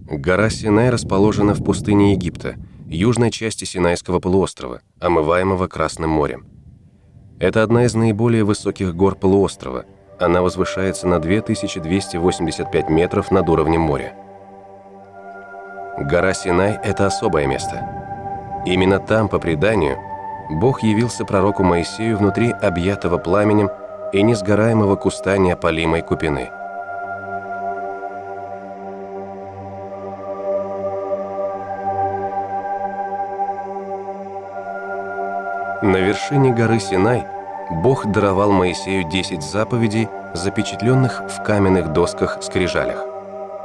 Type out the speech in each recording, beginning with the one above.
Гора Синай расположена в пустыне Египта, южной части Синайского полуострова, омываемого Красным морем. Это одна из наиболее высоких гор полуострова. Она возвышается на 2285 метров над уровнем моря. Гора Синай – это особое место. Именно там, по преданию, Бог явился пророку Моисею внутри объятого пламенем и несгораемого куста неопалимой купины. На вершине горы Синай Бог даровал Моисею 10 заповедей, запечатленных в каменных досках-скрижалях.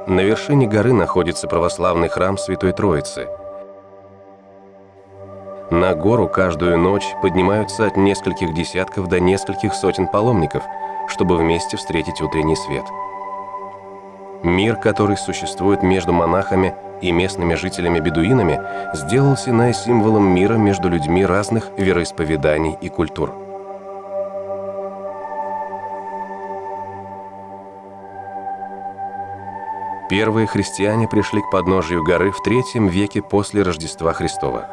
На вершине горы находится православный храм Святой Троицы. На гору каждую ночь поднимаются от нескольких десятков до нескольких сотен паломников, чтобы вместе встретить утренний свет. Мир, который существует между монахами и местными жителями-бедуинами, сделал Синай символом мира между людьми разных вероисповеданий и культур. Первые христиане пришли к подножию горы в III веке после Рождества Христова.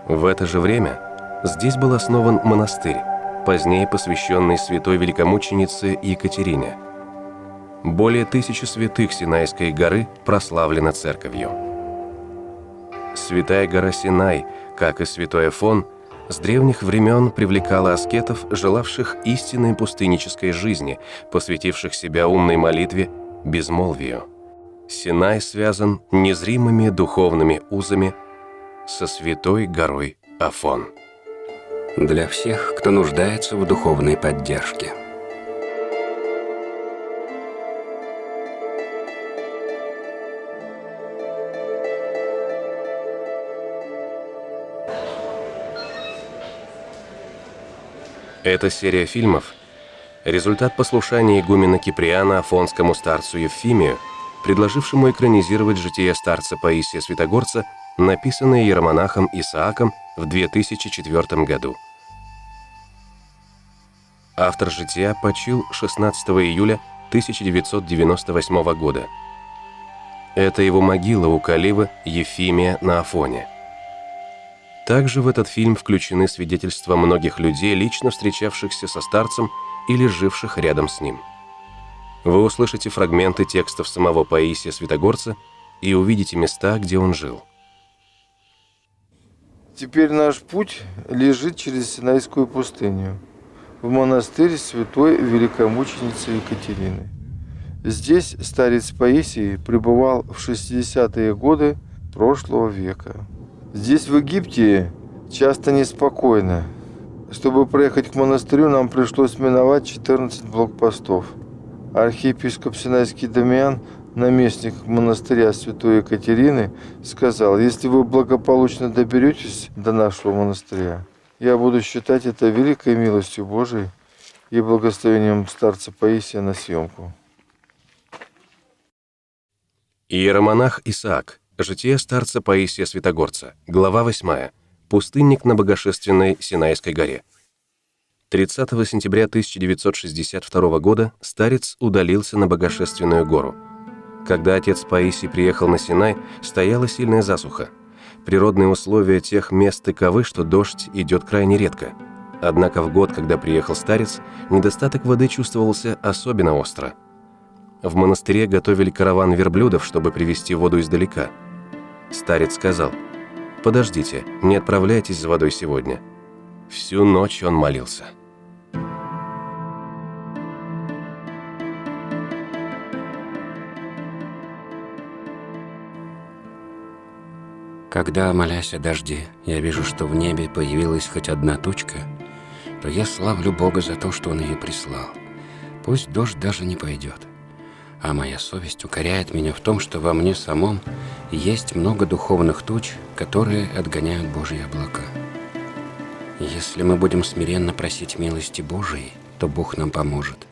В это же время здесь был основан монастырь, позднее посвященный святой великомученице Екатерине. Более 1000 святых Синайской горы прославлена церковью. Святая гора Синай, как и святой Афон, с древних времен привлекала аскетов, желавших истинной пустыннической жизни, посвятивших себя умной молитве, безмолвию. Синай связан незримыми духовными узами со святой горой Афон. Для всех, кто нуждается в духовной поддержке. Эта серия фильмов – результат послушания игумена Киприана афонскому старцу Евфимию, предложившему экранизировать житие старца Паисия Святогорца, написанное иеромонахом Исааком в 2004 году. Автор жития почил 16 июля 1998 года. Это его могила у Каливы Евфимия на Афоне. Также в этот фильм включены свидетельства многих людей, лично встречавшихся со старцем или живших рядом с ним. Вы услышите фрагменты текстов самого Паисия Святогорца и увидите места, где он жил. Теперь наш путь лежит через Синайскую пустыню, в монастырь святой великомученицы Екатерины. Здесь старец Паисий пребывал в 60-е годы прошлого века. Здесь, в Египте, часто неспокойно. Чтобы проехать к монастырю, нам пришлось миновать 14 блокпостов. Архиепископ Синайский Дамиан, наместник монастыря святой Екатерины, сказал: если вы благополучно доберетесь до нашего монастыря, я буду считать это великой милостью Божией и благословением старца Паисия на съемку. Иеромонах Исаак. Житие старца Паисия Святогорца. Глава 8. Пустынник на богошественной Синайской горе. 30 сентября 1962 года старец удалился на богошественную гору. Когда отец Паисий приехал на Синай, стояла сильная засуха. Природные условия тех мест таковы, что дождь идет крайне редко. Однако в год, когда приехал старец, недостаток воды чувствовался особенно остро. В монастыре готовили караван верблюдов, чтобы привезти воду издалека. Старец сказал: «Подождите, не отправляйтесь за водой сегодня». Всю ночь он молился. Когда, молясь о дожде, я вижу, что в небе появилась хоть одна тучка, то я славлю Бога за то, что Он ее прислал. Пусть дождь даже не пойдет. А моя совесть укоряет меня в том, что во мне самом есть много духовных туч, которые отгоняют Божьи облака. Если мы будем смиренно просить милости Божией, то Бог нам поможет.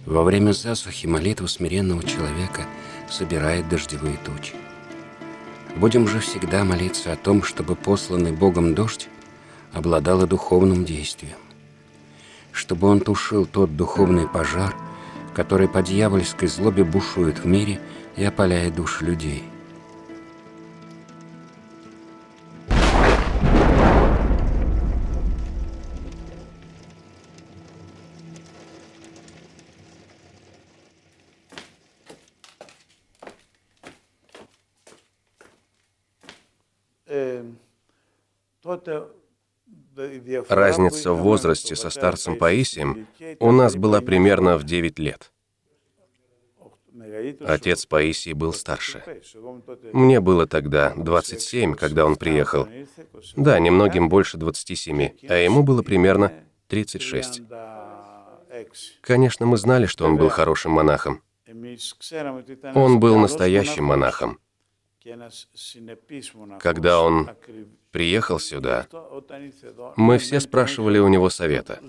Во время засухи молитва смиренного человека собирает дождевые тучи. Будем же всегда молиться о том, чтобы посланный Богом дождь обладал и духовным действием, чтобы он тушил тот духовный пожар, который по дьявольской злобе бушует в мире и опаляет души людей. Разница в возрасте со старцем Паисием у нас была примерно в 9 лет. Отец Паисий был старше. Мне было тогда 27, когда он приехал. Да, немногим больше 27, а ему было примерно 36. Конечно, мы знали, что он был хорошим монахом. Он был настоящим монахом. Когда он приехал сюда, мы все спрашивали у него совета.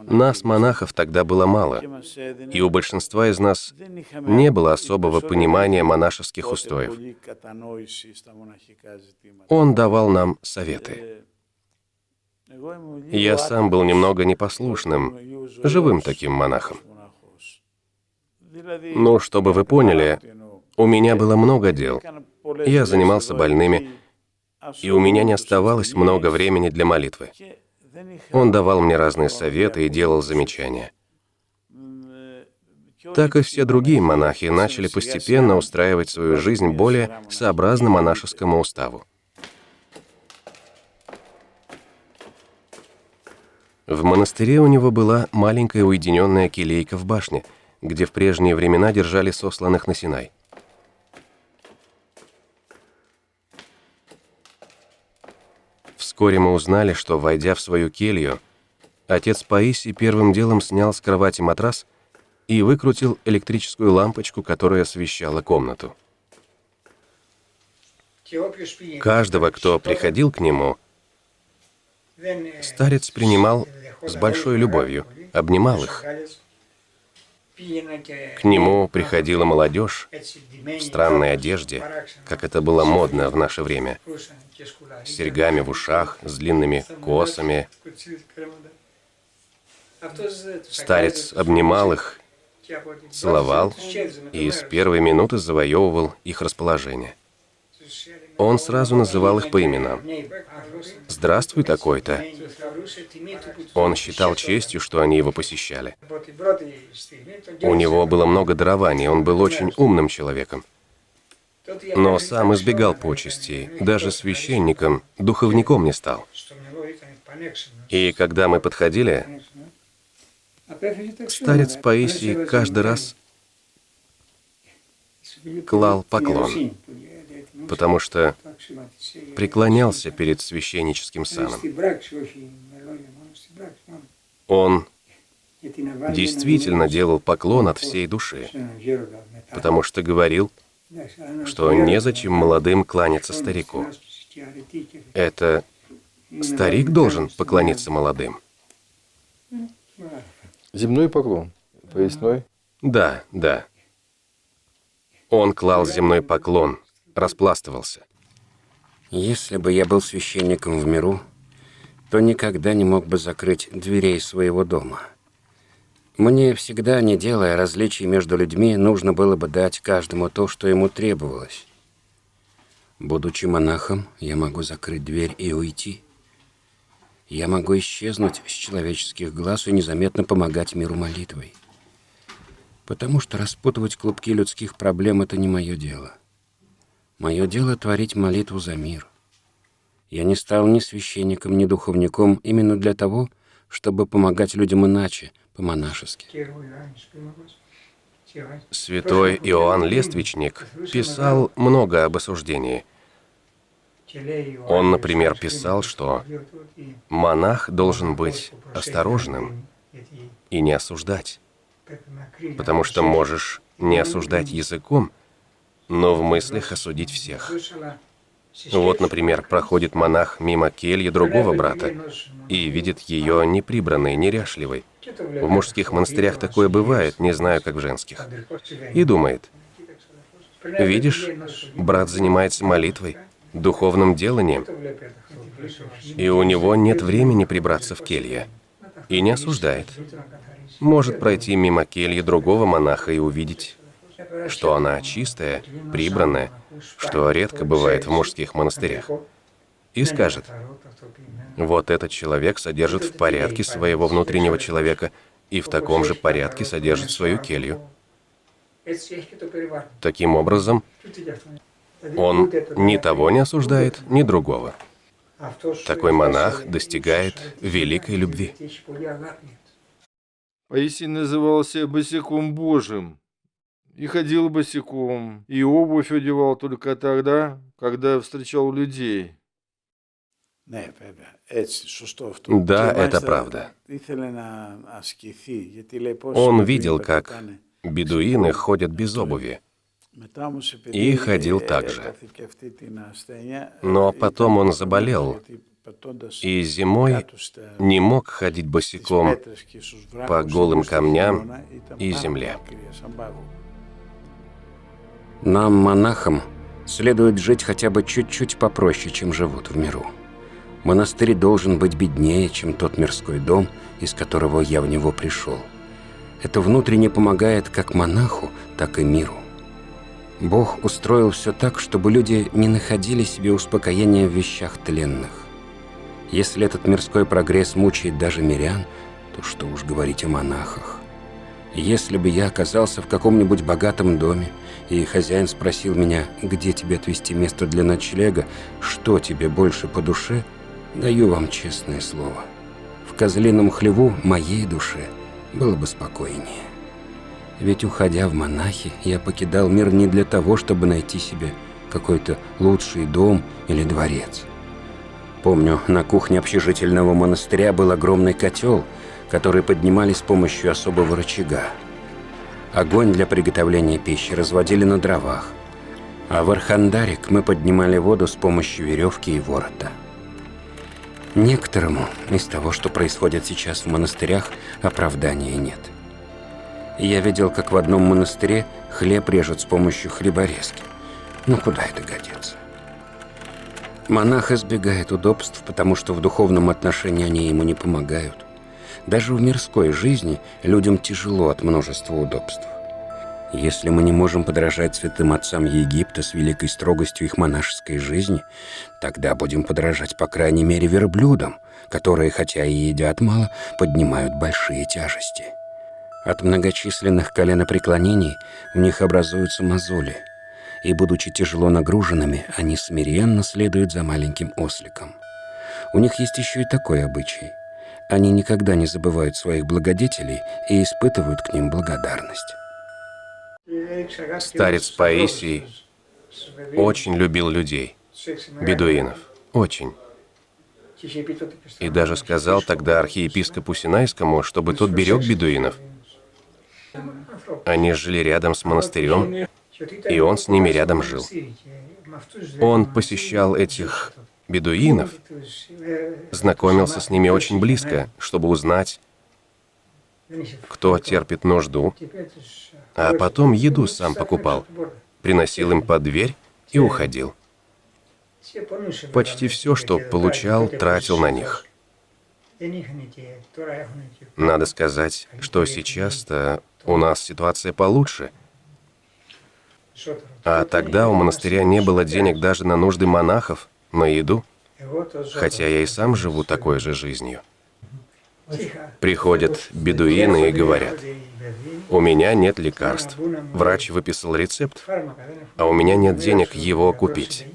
Нас, монахов, тогда было мало, и у большинства из нас не было особого понимания монашеских устоев. Он давал нам советы. Я сам был немного непослушным, живым таким монахом. Ну, чтобы вы поняли, у меня было много дел. Я занимался больными, и у меня не оставалось много времени для молитвы. Он давал мне разные советы и делал замечания. Так и все другие монахи начали постепенно устраивать свою жизнь более сообразно монашескому уставу. В монастыре у него была маленькая уединенная келейка в башне, где в прежние времена держали сосланных на Синай. Вскоре мы узнали, что, войдя в свою келью, отец Паисий первым делом снял с кровати матрас и выкрутил электрическую лампочку, которая освещала комнату. Каждого, кто приходил к нему, старец принимал с большой любовью, обнимал их. К нему приходила молодежь в странной одежде, как это было модно в наше время, с серьгами в ушах, с длинными косами. Старец обнимал их, целовал и с первой минуты завоевывал их расположение. Он сразу называл их по именам. «Здравствуй, такой-то». Он считал честью, что они его посещали. У него было много дарований, он был очень умным человеком. Но сам избегал почестей, даже священником, духовником не стал. И когда мы подходили, старец Паисий каждый раз клал поклон, потому что преклонялся перед священническим саном. Он действительно делал поклон от всей души, потому что говорил, что незачем молодым кланяться старику. Это старик должен поклониться молодым. Земной поклон, поясной. Да, да. Он клал земной поклон, распластывался. Если бы я был священником в миру, то никогда не мог бы закрыть дверей своего дома. Мне всегда, не делая различий между людьми, нужно было бы дать каждому то, что ему требовалось. Будучи монахом, я могу закрыть дверь и уйти. Я могу исчезнуть с человеческих глаз и незаметно помогать миру молитвой. Потому что распутывать клубки людских проблем – это не мое дело. Мое дело – творить молитву за мир. Я не стал ни священником, ни духовником именно для того, чтобы помогать людям иначе, по-монашески. Святой Иоанн Лествичник писал много об осуждении. Он, например, писал, что монах должен быть осторожным и не осуждать, потому что можешь не осуждать языком, но в мыслях осудить всех. Вот, например, проходит монах мимо кельи другого брата и видит ее неприбранной, неряшливой. В мужских монастырях такое бывает, не знаю, как в женских. И думает: видишь, брат занимается молитвой, духовным деланием, и у него нет времени прибраться в келье. И не осуждает. Может пройти мимо кельи другого монаха и увидеть что она чистая, прибранная, что редко бывает в мужских монастырях. И скажет: вот этот человек содержит в порядке своего внутреннего человека и в таком же порядке содержит свою келью. Таким образом, он ни того не осуждает, ни другого. Такой монах достигает великой любви. Паисий назывался босиком Божьим и ходил босиком, и обувь одевал только тогда, когда встречал людей. Да, это правда. Он видел, как бедуины ходят без обуви, и ходил так же. Но потом он заболел, и зимой не мог ходить босиком по голым камням и земле. Нам, монахам, следует жить хотя бы чуть-чуть попроще, чем живут в миру. Монастырь должен быть беднее, чем тот мирской дом, из которого я в него пришел. Это внутренне помогает как монаху, так и миру. Бог устроил все так, чтобы люди не находили себе успокоения в вещах тленных. Если этот мирской прогресс мучает даже мирян, то что уж говорить о монахах. Если бы я оказался в каком-нибудь богатом доме, и хозяин спросил меня, где тебе отвести место для ночлега, что тебе больше по душе, даю вам честное слово. В козлином хлеву моей душе было бы спокойнее. Ведь, уходя в монахи, я покидал мир не для того, чтобы найти себе какой-то лучший дом или дворец. Помню, на кухне общежительного монастыря был огромный котел, который поднимали с помощью особого рычага. Огонь для приготовления пищи разводили на дровах, а в архандарик мы поднимали воду с помощью веревки и ворота. Некоторому из того, что происходит сейчас в монастырях, оправдания нет. Я видел, как в одном монастыре хлеб режут с помощью хлеборезки. Ну куда это годится? Монах избегает удобств, потому что в духовном отношении они ему не помогают. Даже в мирской жизни людям тяжело от множества удобств. Если мы не можем подражать святым отцам Египта с великой строгостью их монашеской жизни, тогда будем подражать, по крайней мере, верблюдам, которые, хотя и едят мало, поднимают большие тяжести. От многочисленных коленопреклонений в них образуются мозоли, и, будучи тяжело нагруженными, они смиренно следуют за маленьким осликом. У них есть еще и такой обычай. Они никогда не забывают своих благодетелей и испытывают к ним благодарность. Старец Паисий очень любил людей, бедуинов, очень. И даже сказал тогда архиепископу Синайскому, чтобы тот берег бедуинов. Они жили рядом с монастырем, и он с ними рядом жил. Он посещал этих бедуинов, знакомился с ними очень близко, чтобы узнать, кто терпит нужду, а потом еду сам покупал, приносил им под дверь и уходил. Почти все, что получал, тратил на них. Надо сказать, что сейчас-то у нас ситуация получше. А тогда у монастыря не было денег даже на нужды монахов, на еду, хотя я и сам живу такой же жизнью. Приходят бедуины и говорят: у меня нет лекарств. Врач выписал рецепт, а у меня нет денег его купить.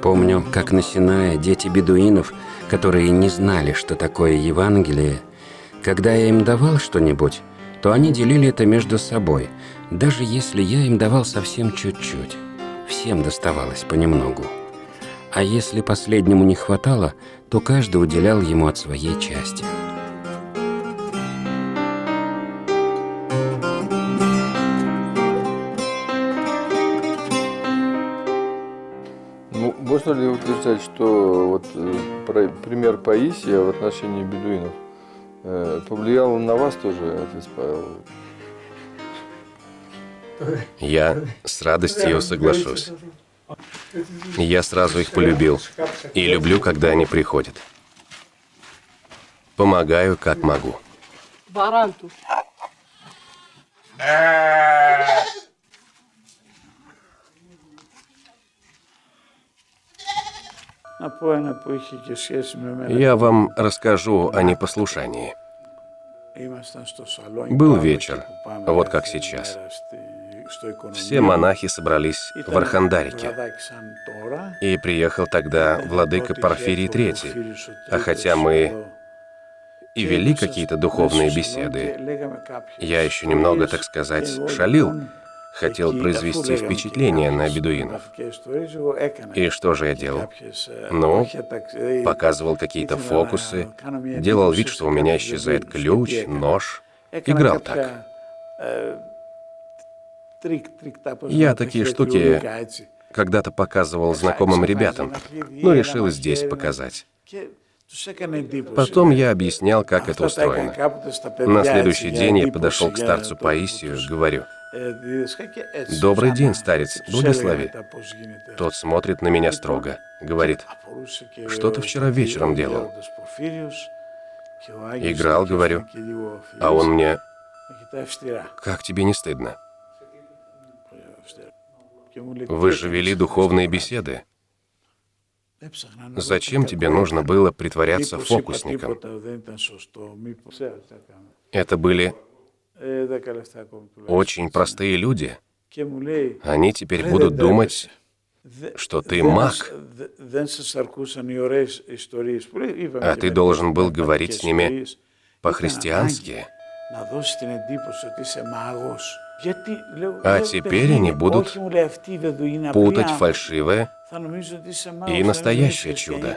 Помню, как на Синае дети бедуинов, которые не знали, что такое Евангелие, когда я им давал что-нибудь, то они делили это между собой, даже если я им давал совсем чуть-чуть. Всем доставалось понемногу. А если последнему не хватало, то каждый уделял ему от своей части. Ну, можно ли утверждать, что вот пример Паисия в отношении бедуинов повлиял на вас тоже, отец Павел? Я с радостью соглашусь. Я сразу их полюбил. И люблю, когда они приходят. Помогаю, как могу. Баранту. Я вам расскажу о непослушании. Был вечер, вот как сейчас. Все монахи собрались в Архандарике. И приехал тогда владыка Порфирий III. А хотя мы и вели какие-то духовные беседы, я еще немного, так сказать, шалил. Хотел произвести впечатление на бедуинов. И что же я делал? Ну, показывал какие-то фокусы, делал вид, что у меня исчезает ключ, нож. Играл так. Я такие штуки когда-то показывал знакомым ребятам, но решил здесь показать. Потом я объяснял, как это устроено. На следующий день я подошел к старцу Паисию, говорю: «Добрый день, старец, благослови». Тот смотрит на меня строго, говорит: «Что ты вчера вечером делал?» «Играл», говорю. А он мне: «Как тебе не стыдно? Вы же вели духовные беседы. Зачем тебе нужно было притворяться фокусником?» Это были очень простые люди. Они теперь будут думать, что ты маг. А ты должен был говорить с ними по-христиански. А теперь они будут путать фальшивое и настоящее чудо.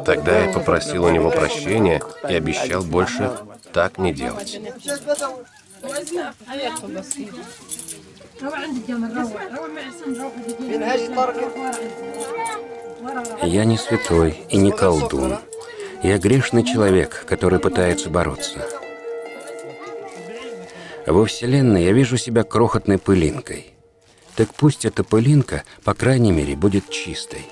Тогда я попросил у него прощения и обещал больше так не делать. Я не святой и не колдун. Я грешный человек, который пытается бороться. Во Вселенной я вижу себя крохотной пылинкой. Так пусть эта пылинка, по крайней мере, будет чистой.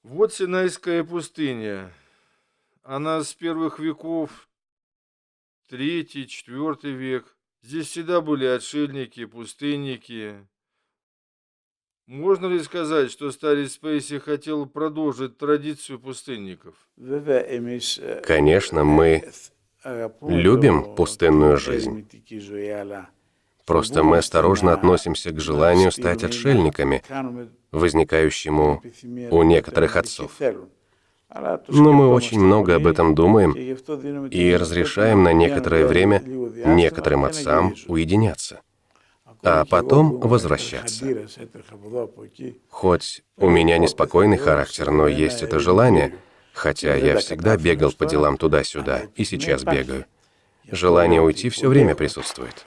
Вот Синайская пустыня. Она с первых веков, 3-4 век. Здесь всегда были отшельники, пустынники. Можно ли сказать, что старец Паисий хотел продолжить традицию пустынников? Конечно, мы любим пустынную жизнь. Просто мы осторожно относимся к желанию стать отшельниками, возникающему у некоторых отцов. Но мы очень много об этом думаем и разрешаем на некоторое время некоторым отцам уединяться, а потом возвращаться. Хоть у меня неспокойный характер, но есть это желание, хотя я всегда бегал по делам туда-сюда и сейчас бегаю. Желание уйти все время присутствует.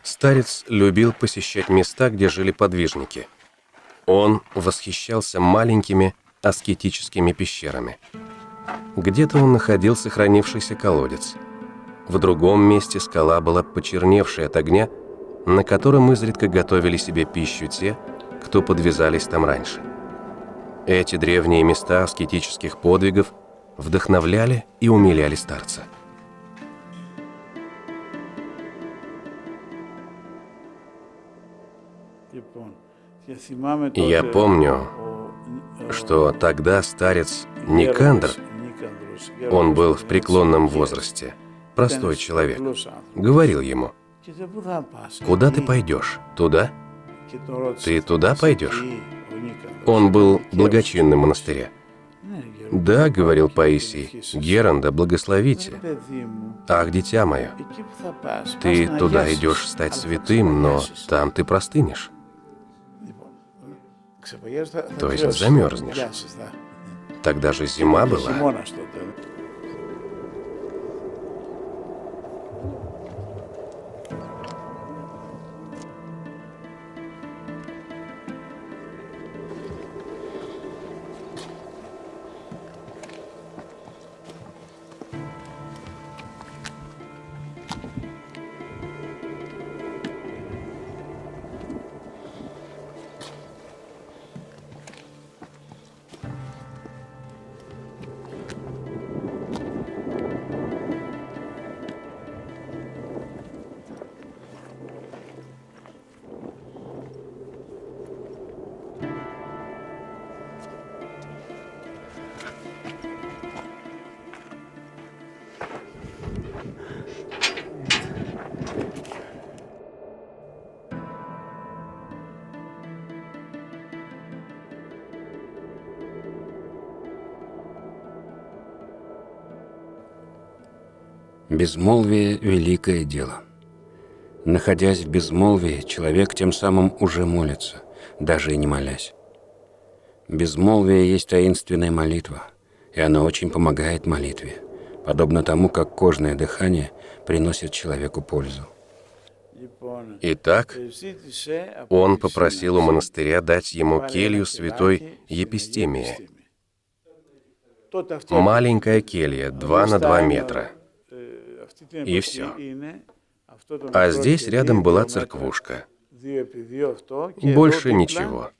Старец любил посещать места, где жили подвижники. Он восхищался маленькими аскетическими пещерами. Где-то он находил сохранившийся колодец. В другом месте скала была почерневшая от огня, на котором изредка готовили себе пищу те, кто подвязались там раньше. Эти древние места аскетических подвигов вдохновляли и умиляли старца. Я помню, что тогда старец Никандр, он был в преклонном возрасте, простой человек, говорил ему: «Куда ты пойдешь? Туда? Ты туда пойдешь?» Он был благочинным в монастыре. «Да, — говорил Паисий, — Геранда благословите. Ах, дитя мое, ты туда идешь стать святым, но там ты простынешь. То есть замерзнешь. Тогда же зима была». Безмолвие – великое дело. Находясь в безмолвии, человек тем самым уже молится, даже и не молясь. Безмолвие есть таинственная молитва, и она очень помогает молитве, подобно тому, как кожное дыхание приносит человеку пользу. Итак, он попросил у монастыря дать ему келью святой Епистемии. Маленькая келья, 2 на 2 метра. И все. А здесь рядом была церквушка. Больше ничего.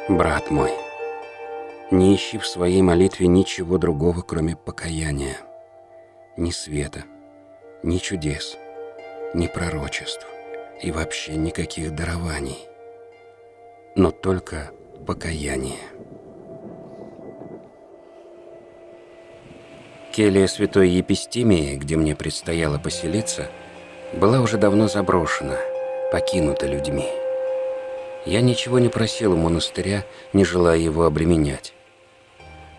Брат мой, не ищи в своей молитве ничего другого, кроме покаяния. Ни света, ни чудес, ни пророчеств и вообще никаких дарований, но только покаяние. Келья святой Епистемии, где мне предстояло поселиться, была уже давно заброшена, покинута людьми. Я ничего не просил у монастыря, не желая его обременять.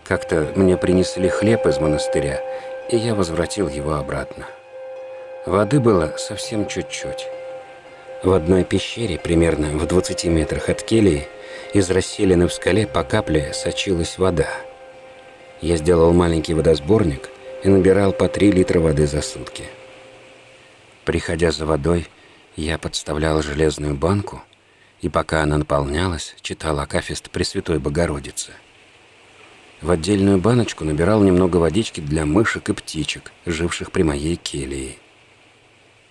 Как-то мне принесли хлеб из монастыря, и я возвратил его обратно. Воды было совсем чуть-чуть. В одной пещере, примерно в 20 метрах от кельи, из расселины в скале по капле сочилась вода. Я сделал маленький водосборник и набирал по 3 литра воды за сутки. Приходя за водой, я подставлял железную банку, и пока она наполнялась, читал акафист Пресвятой Богородицы. В отдельную баночку набирал немного водички для мышек и птичек, живших при моей келье.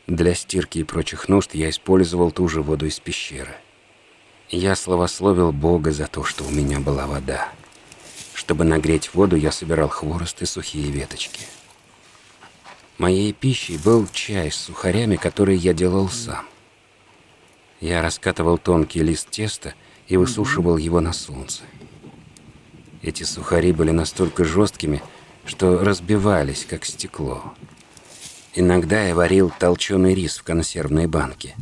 Для стирки и прочих нужд я использовал ту же воду из пещеры. Я славословил Бога за то, что у меня была вода. Чтобы нагреть воду, я собирал хворост и сухие веточки. Моей пищей был чай с сухарями, который я делал сам. Я раскатывал тонкий лист теста и высушивал его на солнце. Эти сухари были настолько жесткими, что разбивались, как стекло. Иногда я варил толченый рис в консервной банке.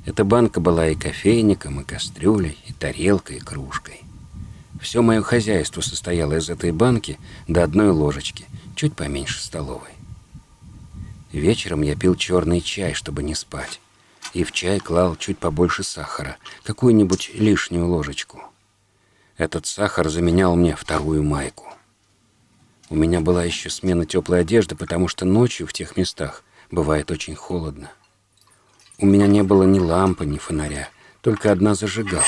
Эта банка была и кофейником, и кастрюлей, и тарелкой, и кружкой. Все мое хозяйство состояло из этой банки до одной ложечки, чуть поменьше столовой. Вечером я пил черный чай, чтобы не спать, и в чай клал чуть побольше сахара, какую-нибудь лишнюю ложечку. Этот сахар заменял мне вторую майку. У меня была еще смена теплой одежды, потому что ночью в тех местах бывает очень холодно. У меня не было ни лампы, ни фонаря, только одна зажигалка.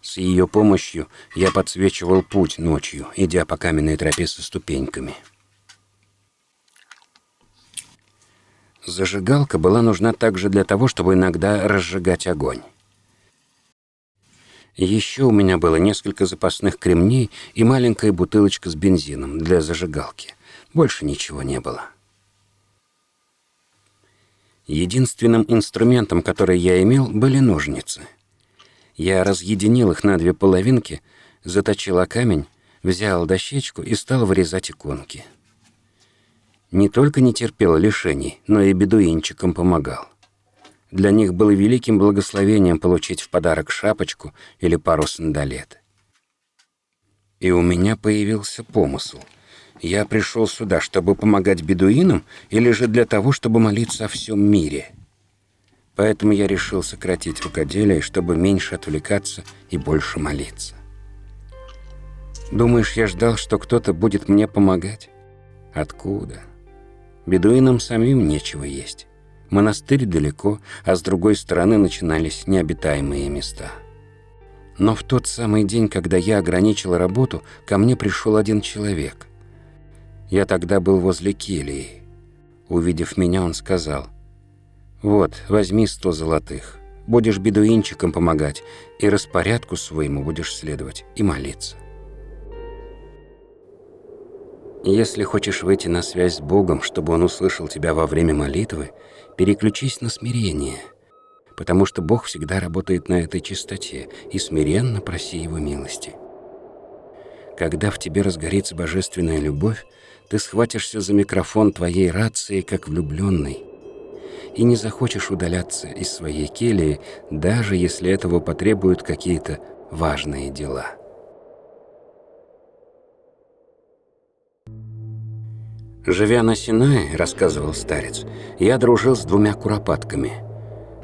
С ее помощью я подсвечивал путь ночью, идя по каменной тропе со ступеньками. Зажигалка была нужна также для того, чтобы иногда разжигать огонь. Еще у меня было несколько запасных кремней и маленькая бутылочка с бензином для зажигалки. Больше ничего не было. Единственным инструментом, который я имел, были ножницы. Я разъединил их на 2 половинки, заточил о камень, взял дощечку и стал вырезать иконки. Не только не терпел лишений, но и бедуинчикам помогал. Для них было великим благословением получить в подарок шапочку или пару сандалет. И у меня появился помысл. Я пришел сюда, чтобы помогать бедуинам, или же для того, чтобы молиться о всем мире. Поэтому я решил сократить рукоделие, чтобы меньше отвлекаться и больше молиться. Думаешь, я ждал, что кто-то будет мне помогать? Откуда? Бедуинам самим нечего есть. Монастырь далеко, а с другой стороны начинались необитаемые места. Но в тот самый день, когда я ограничил работу, ко мне пришел один человек. Я тогда был возле кельи. Увидев меня, он сказал: «Вот, возьми 100 золотых. Будешь бедуинчикам помогать, и распорядку своему будешь следовать, и молиться». Если хочешь выйти на связь с Богом, чтобы Он услышал тебя во время молитвы, переключись на смирение, потому что Бог всегда работает на этой частоте, и смиренно проси Его милости. Когда в тебе разгорится божественная любовь, ты схватишься за микрофон твоей рации, как влюбленный, и не захочешь удаляться из своей кельи, даже если этого потребуют какие-то важные дела. Живя на Синае, рассказывал старец, я дружил с 2 куропатками.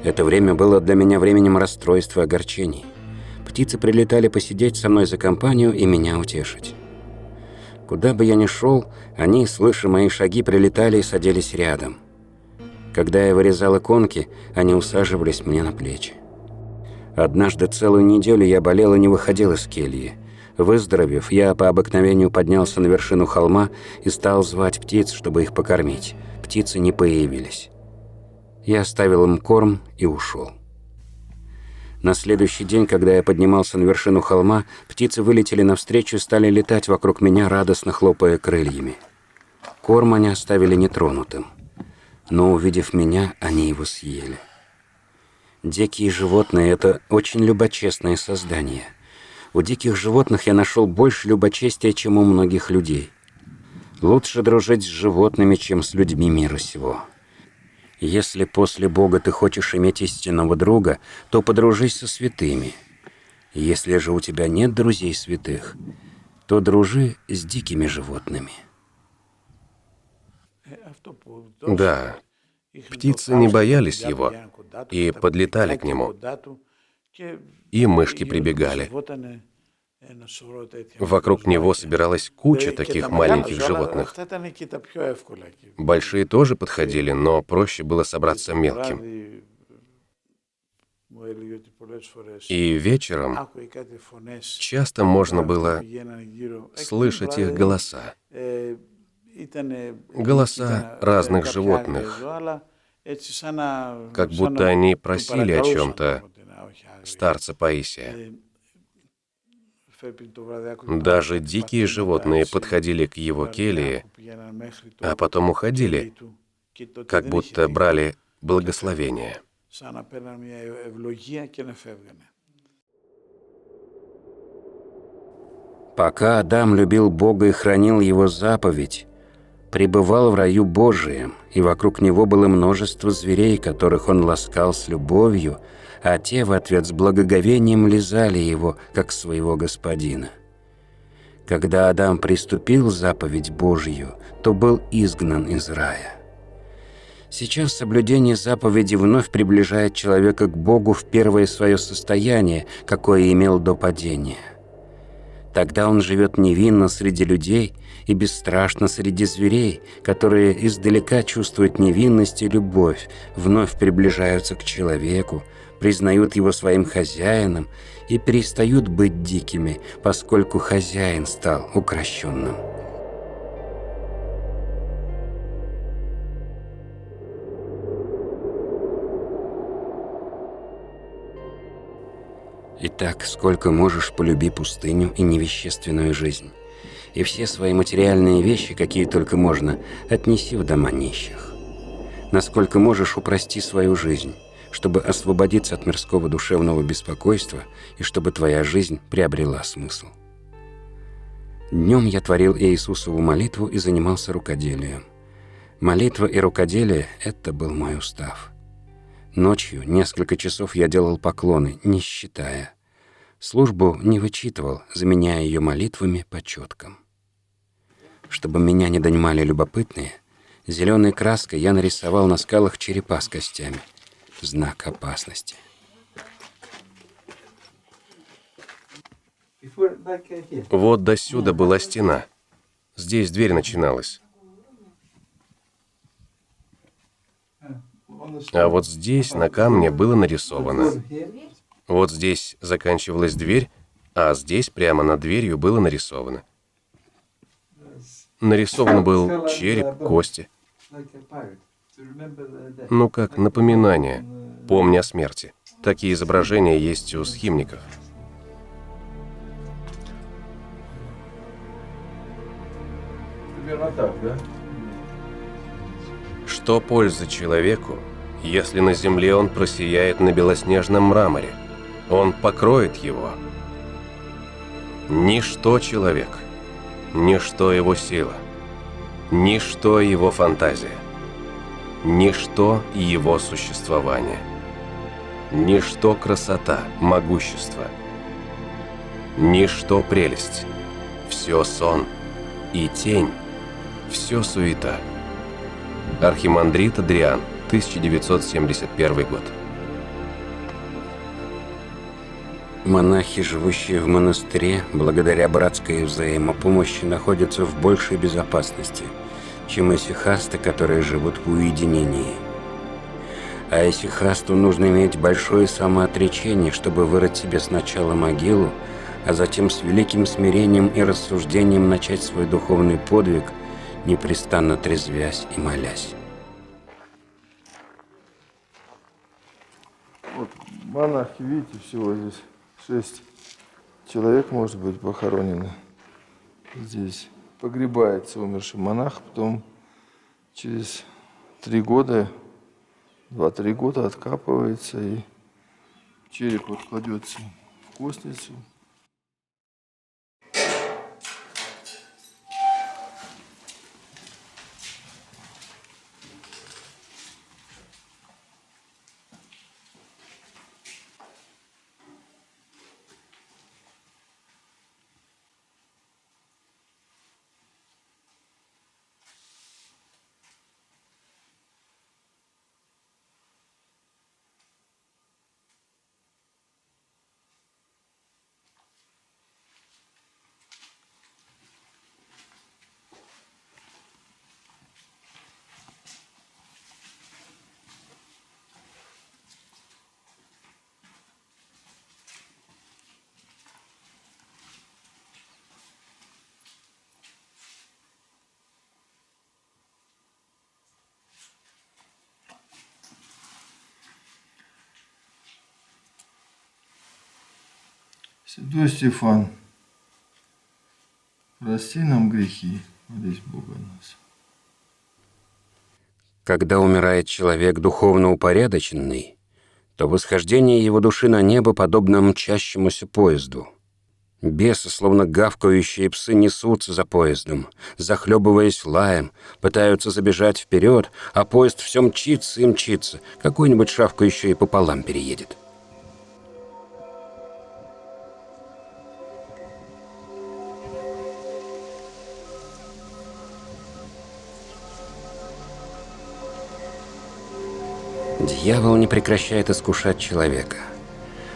Это время было для меня временем расстройства и огорчений. Птицы прилетали посидеть со мной за компанию и меня утешить. Куда бы я ни шел, они, слыша мои шаги, прилетали и садились рядом. Когда я вырезал иконки, они усаживались мне на плечи. Однажды целую неделю я болел и не выходил из кельи. Выздоровев, я по обыкновению поднялся на вершину холма и стал звать птиц, чтобы их покормить. Птицы не появились. Я оставил им корм и ушел. На следующий день, когда я поднимался на вершину холма, птицы вылетели навстречу и стали летать вокруг меня, радостно хлопая крыльями. Корм они оставили нетронутым, но, увидев меня, они его съели. Дикие животные – это очень любочестные создания. У диких животных я нашел больше любочестия, чем у многих людей. Лучше дружить с животными, чем с людьми мира сего. Если после Бога ты хочешь иметь истинного друга, то подружись со святыми. Если же у тебя нет друзей святых, то дружи с дикими животными. Да, птицы не боялись его и подлетали к нему. И мышки прибегали. Вокруг него собиралась куча таких маленьких животных. Большие тоже подходили, но проще было собраться мелким. И вечером часто можно было слышать их голоса. Голоса разных животных, как будто они просили о чем-то старца Паисия. Даже дикие животные подходили к его келье, а потом уходили, как будто брали благословение. Пока Адам любил Бога и хранил Его заповедь, пребывал в раю Божием, и вокруг него было множество зверей, которых он ласкал с любовью, а те в ответ с благоговением лизали его, как своего господина. Когда Адам приступил заповедь Божью, то был изгнан из рая. Сейчас соблюдение заповеди вновь приближает человека к Богу в первое свое состояние, какое имел до падения. Тогда он живет невинно среди людей и бесстрашно среди зверей, которые издалека чувствуют невинность и любовь, вновь приближаются к человеку, признают его своим хозяином и перестают быть дикими, поскольку хозяин стал укрощенным. Итак, сколько можешь, полюби пустыню и невещественную жизнь, и все свои материальные вещи, какие только можно, отнеси в дома нищих. Насколько можешь, упрости свою жизнь, чтобы освободиться от мирского душевного беспокойства и чтобы твоя жизнь приобрела смысл. Днем я творил Иисусову молитву и занимался рукоделием. Молитва и рукоделие – это был мой устав. Ночью несколько часов я делал поклоны, не считая. Службу не вычитывал, заменяя ее молитвами по четкам. Чтобы меня не донимали любопытные, зеленой краской я нарисовал на скалах черепа с костями. Знак опасности. Вот досюда была стена. Здесь дверь начиналась. А вот здесь на камне было нарисовано. Вот здесь заканчивалась дверь, а здесь прямо над дверью было нарисовано. Нарисован был череп, кости. Ну, как напоминание, помня о смерти. Такие изображения есть у схимников. Примерно так, да? Что пользы человеку, если на земле он просияет на белоснежном мраморе? Он покроет его. Ничто человек, ничто его сила, ничто его фантазия, ничто его существование, ничто красота, могущество, ничто прелесть, все сон и тень, все суета. Архимандрит Адриан, 1971 год. Монахи, живущие в монастыре, благодаря братской взаимопомощи, находятся в большей безопасности, чем исихасты, которые живут в уединении. А исихасту нужно иметь большое самоотречение, чтобы вырыть себе сначала могилу, а затем с великим смирением и рассуждением начать свой духовный подвиг, непрестанно трезвясь и молясь. Вот монахи, видите, всего здесь 6 человек, может быть, похоронено. Здесь погребается умерший монах, потом через 3 года, 2-3 года откапывается, и череп вот кладется в костницу. Святой Стефан, прости нам грехи, молись Бога нас. Когда умирает человек духовно упорядоченный, то восхождение его души на небо подобно мчащемуся поезду. Бесы, словно гавкающие псы, несутся за поездом, захлебываясь лаем, пытаются забежать вперед, а поезд все мчится и мчится. Какой-нибудь шавка еще и пополам переедет. Дьявол не прекращает искушать человека.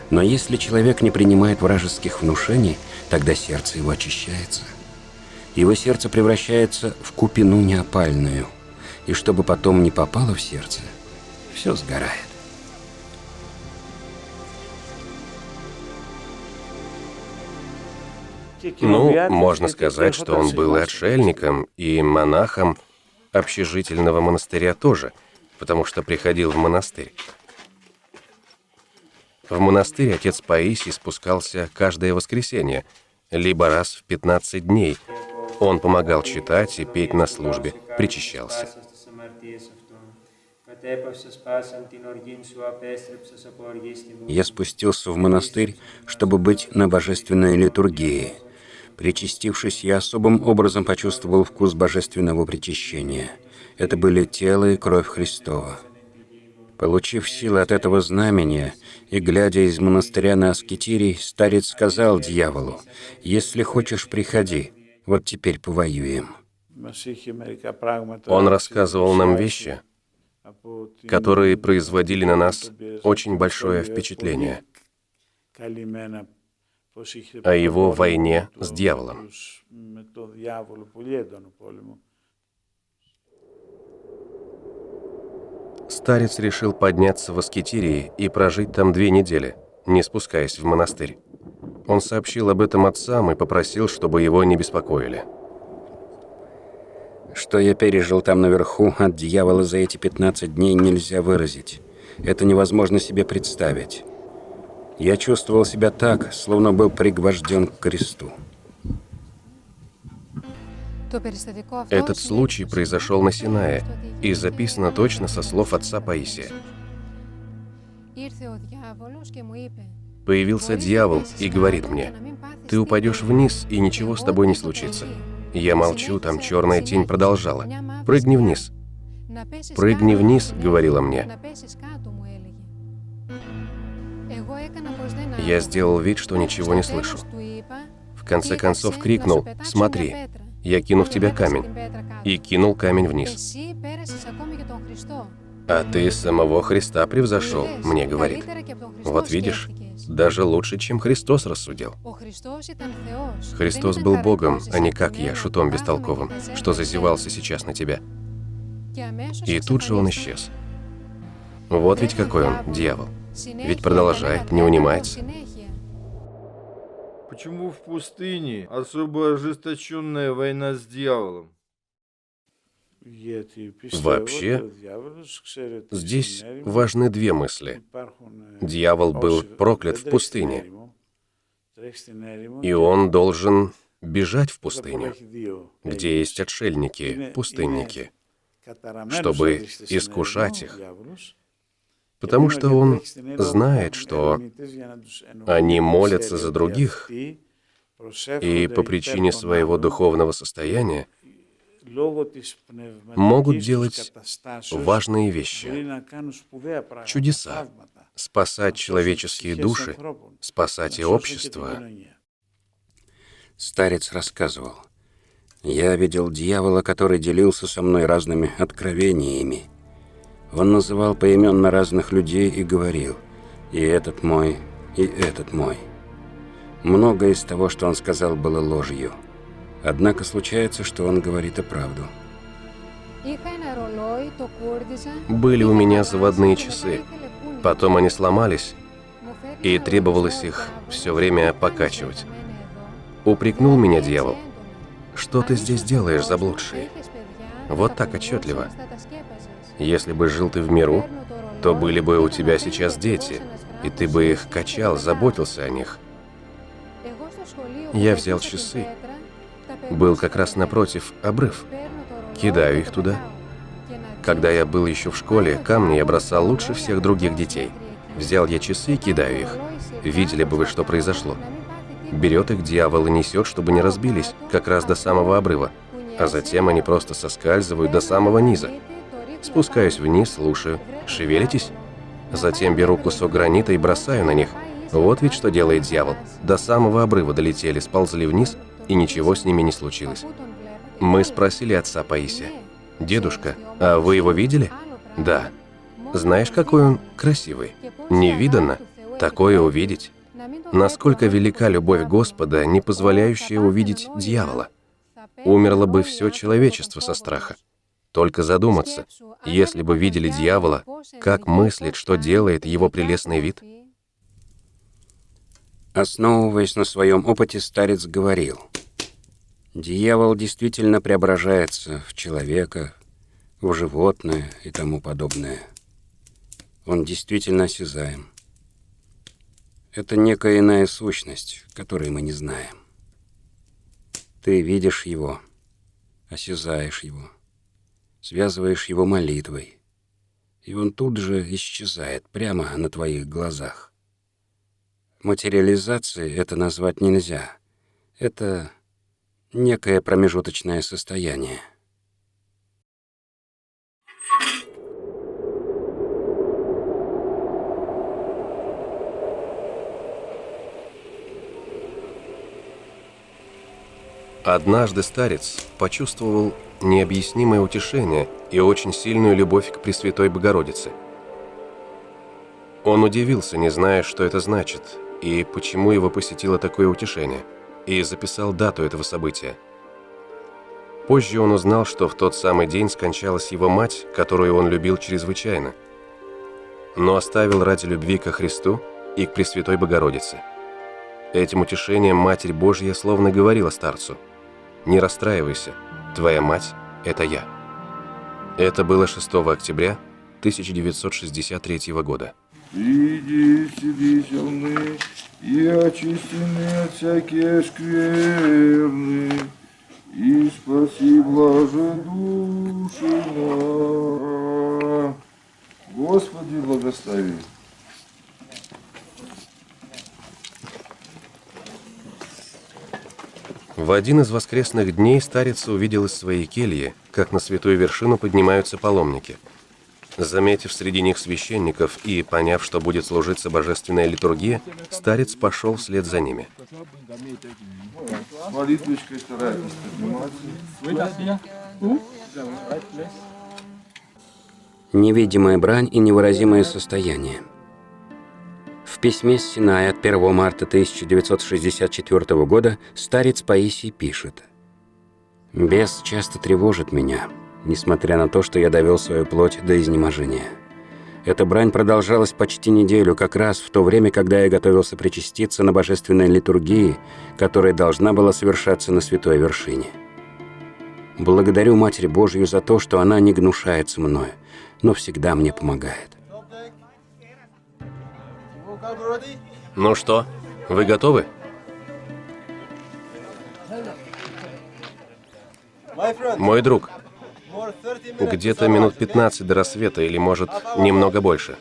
Но если человек не принимает вражеских внушений, тогда сердце его очищается. Его сердце превращается в купину неопальную. И чтобы потом не попало в сердце, все сгорает. Ну, можно сказать, что он был и отшельником, и монахом общежительного монастыря тоже, потому что приходил в монастырь. В монастырь отец Паисий спускался каждое воскресенье, либо раз в 15 дней. Он помогал читать и петь на службе, причащался. Я спустился в монастырь, чтобы быть на божественной литургии. Причастившись, я особым образом почувствовал вкус божественного причащения. Это были тело и кровь Христова. Получив силы от этого знамения и глядя из монастыря на аскетирий, старец сказал дьяволу: «Если хочешь, приходи, вот теперь повоюем». Он рассказывал нам вещи, которые производили на нас очень большое впечатление о его войне с дьяволом. Старец решил подняться в Аскетирии и прожить там 2 недели, не спускаясь в монастырь. Он сообщил об этом отцам и попросил, чтобы его не беспокоили. Что я пережил там наверху от дьявола за эти 15 дней, нельзя выразить. Это невозможно себе представить. Я чувствовал себя так, словно был пригвожден к кресту. Этот случай произошел на Синае и записано точно со слов отца Паисия. Появился дьявол и говорит мне: «Ты упадешь вниз, и ничего с тобой не случится». Я молчу, там черная тень продолжала: «Прыгни вниз». «Прыгни вниз», — говорила мне. Я сделал вид, что ничего не слышу. В конце концов крикнул: «Смотри, я кину в тебя камень», и кинул камень вниз. «А ты самого Христа превзошел», — мне говорит. «Вот видишь, даже лучше, чем Христос рассудил». Христос был Богом, а не как я, шутом бестолковым, что зазевался сейчас на тебя. И тут же он исчез. Вот ведь какой он, дьявол. Ведь продолжает, не унимается. Почему в пустыне особо ожесточенная война с дьяволом? Вообще, здесь важны 2 мысли. Дьявол был проклят в пустыне, и он должен бежать в пустыню, где есть отшельники, пустынники, чтобы искушать их, потому что он знает, что они молятся за других, и по причине своего духовного состояния могут делать важные вещи, чудеса, спасать человеческие души, спасать и общество. Старец рассказывал: «Я видел дьявола, который делился со мной разными откровениями. Он называл поименно разных людей и говорил: и этот мой, и этот мой». Многое из того, что он сказал, было ложью. Однако случается, что он говорит и правду. Были у меня заводные часы, потом они сломались, и требовалось их все время покачивать. Упрекнул меня дьявол: «Что ты здесь делаешь, заблудший?» Вот так отчетливо. «Если бы жил ты в миру, то были бы у тебя сейчас дети, и ты бы их качал, заботился о них. Я взял часы. Был как раз напротив обрыв. Кидаю их туда. Когда я был еще в школе, камни я бросал лучше всех других детей. Взял я часы и кидаю их. Видели бы вы, что произошло. Берет их дьявол и несет, чтобы не разбились, как раз до самого обрыва. А затем они просто соскальзывают до самого низа. Спускаюсь вниз, слушаю. Шевелитесь? Затем беру кусок гранита и бросаю на них. Вот ведь что делает дьявол. До самого обрыва долетели, сползли вниз, и ничего с ними не случилось. Мы спросили отца Паисия: «Дедушка, а вы его видели?» «Да». «Знаешь, какой он красивый? Невиданно такое увидеть. Насколько велика любовь Господа, не позволяющая увидеть дьявола. Умерло бы все человечество со страха. Только задуматься, если бы видели дьявола, как мыслит, что делает его прелестный вид?» Основываясь на своем опыте, старец говорил: дьявол действительно преображается в человека, в животное и тому подобное. Он действительно осязаем. Это некая иная сущность, которой мы не знаем. Ты видишь его, осязаешь его, связываешь его молитвой, и он тут же исчезает прямо на твоих глазах. Материализацией это назвать нельзя. Это некое промежуточное состояние. Однажды старец почувствовал необъяснимое утешение и очень сильную любовь к Пресвятой Богородице. Он удивился, не зная, что это значит, и почему его посетило такое утешение, и записал дату этого события. Позже он узнал, что в тот самый день скончалась его мать, которую он любил чрезвычайно, но оставил ради любви ко Христу и к Пресвятой Богородице. Этим утешением Матерь Божья словно говорила старцу: «Не расстраивайся, твоя мать – это я». Это было 6 октября 1963 года. «Приди, вселенные, и очистены от всякие скверны, и спаси, блаже души на». Господи, благослови. В один из воскресных дней старец увидел из своей кельи, как на святую вершину поднимаются паломники. Заметив среди них священников и поняв, что будет служиться божественная литургия, старец пошел вслед за ними. С молитвочкой старайтесь подниматься. Невидимая брань и невыразимое состояние. В письме с Синая от 1 марта 1964 года старец Паисий пишет: «Бес часто тревожит меня, несмотря на то, что я довел свою плоть до изнеможения. Эта брань продолжалась почти неделю, как раз в то время, когда я готовился причаститься на божественной литургии, которая должна была совершаться на святой вершине. Благодарю Матерь Божью за то, что она не гнушается мною, но всегда мне помогает». Ну что, вы готовы? Мой друг, где-то минут 15 до рассвета или, может, немного больше.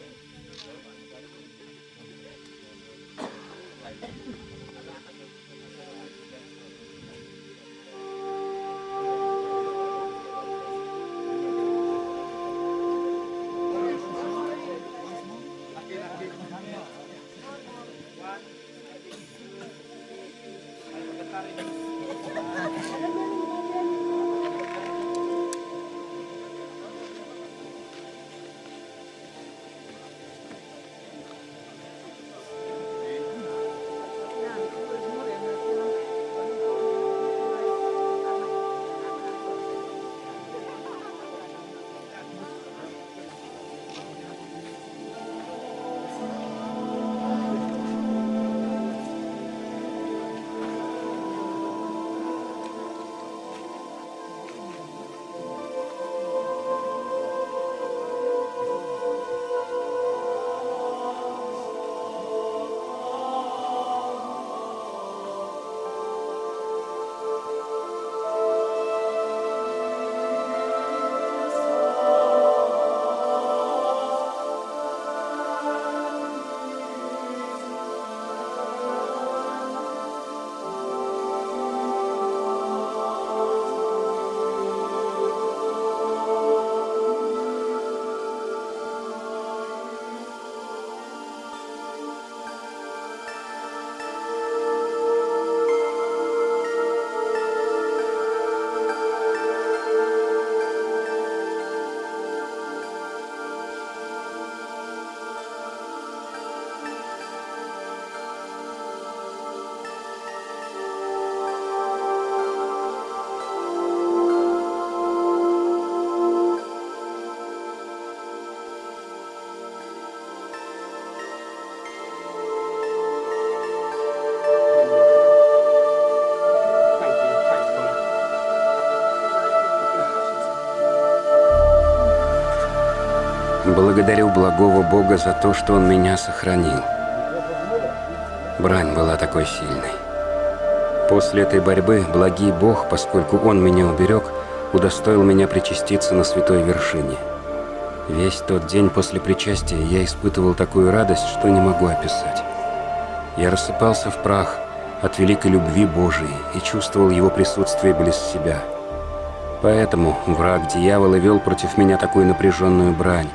Благодарю благого Бога за то, что Он меня сохранил. Брань была такой сильной. После этой борьбы благий Бог, поскольку Он меня уберег, удостоил меня причаститься на святой вершине. Весь тот день после причастия я испытывал такую радость, что не могу описать. Я рассыпался в прах от великой любви Божией и чувствовал Его присутствие близ себя. Поэтому враг дьявола вел против меня такую напряженную брань,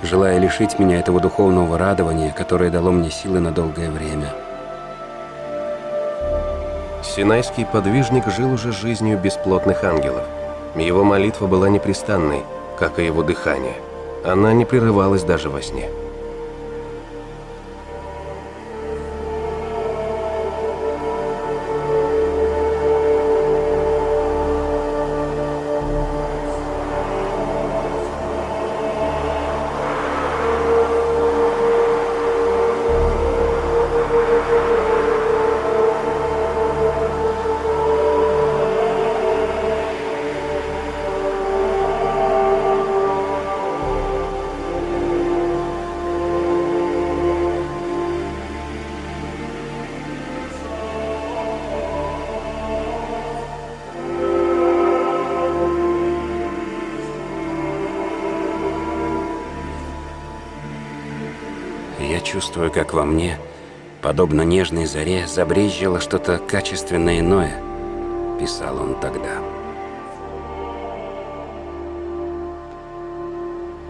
желая лишить меня этого духовного радования, которое дало мне силы на долгое время. Синайский подвижник жил уже жизнью бесплотных ангелов. Его молитва была непрестанной, как и его дыхание. Она не прерывалась даже во сне. Я чувствую, как во мне, подобно нежной заре, забрезжило что-то качественно иное, писал он тогда.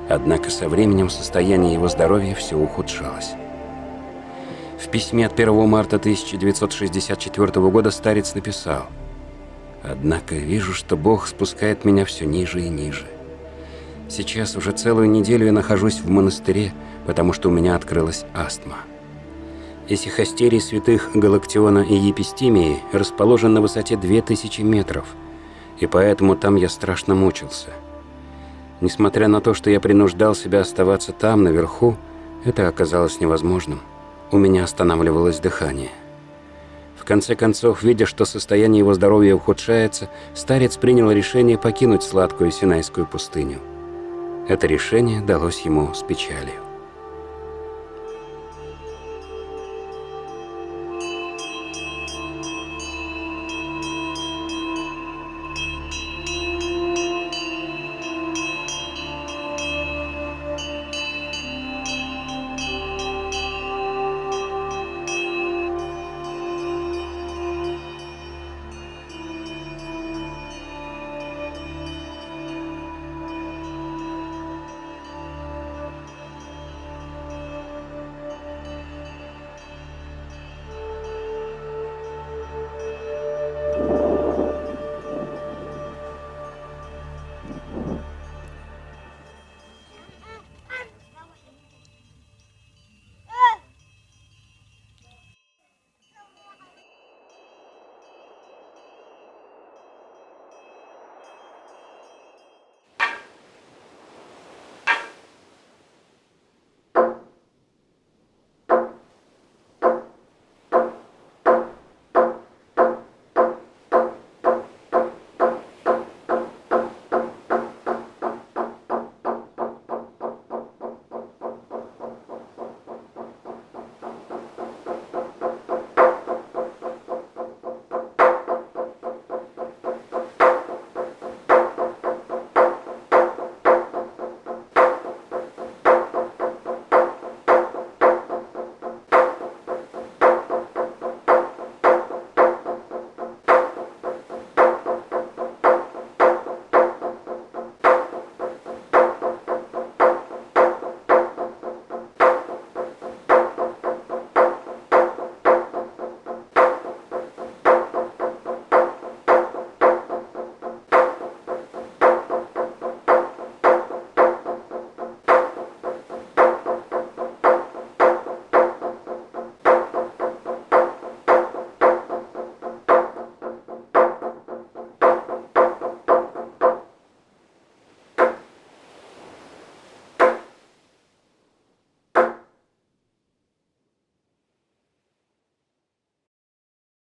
Однако со временем состояние его здоровья все ухудшалось. В письме от 1 марта 1964 года старец написал: «Однако вижу, что Бог спускает меня все ниже и ниже. Сейчас уже целую неделю я нахожусь в монастыре, потому что у меня открылась астма. Исихастерий святых Галактиона и Епистимии расположен на высоте 2000 метров, и поэтому там я страшно мучился. Несмотря на то, что я принуждал себя оставаться там, наверху, это оказалось невозможным. У меня останавливалось дыхание. В конце концов, видя, что состояние его здоровья ухудшается, старец принял решение покинуть сладкую Синайскую пустыню. Это решение далось ему с печалью.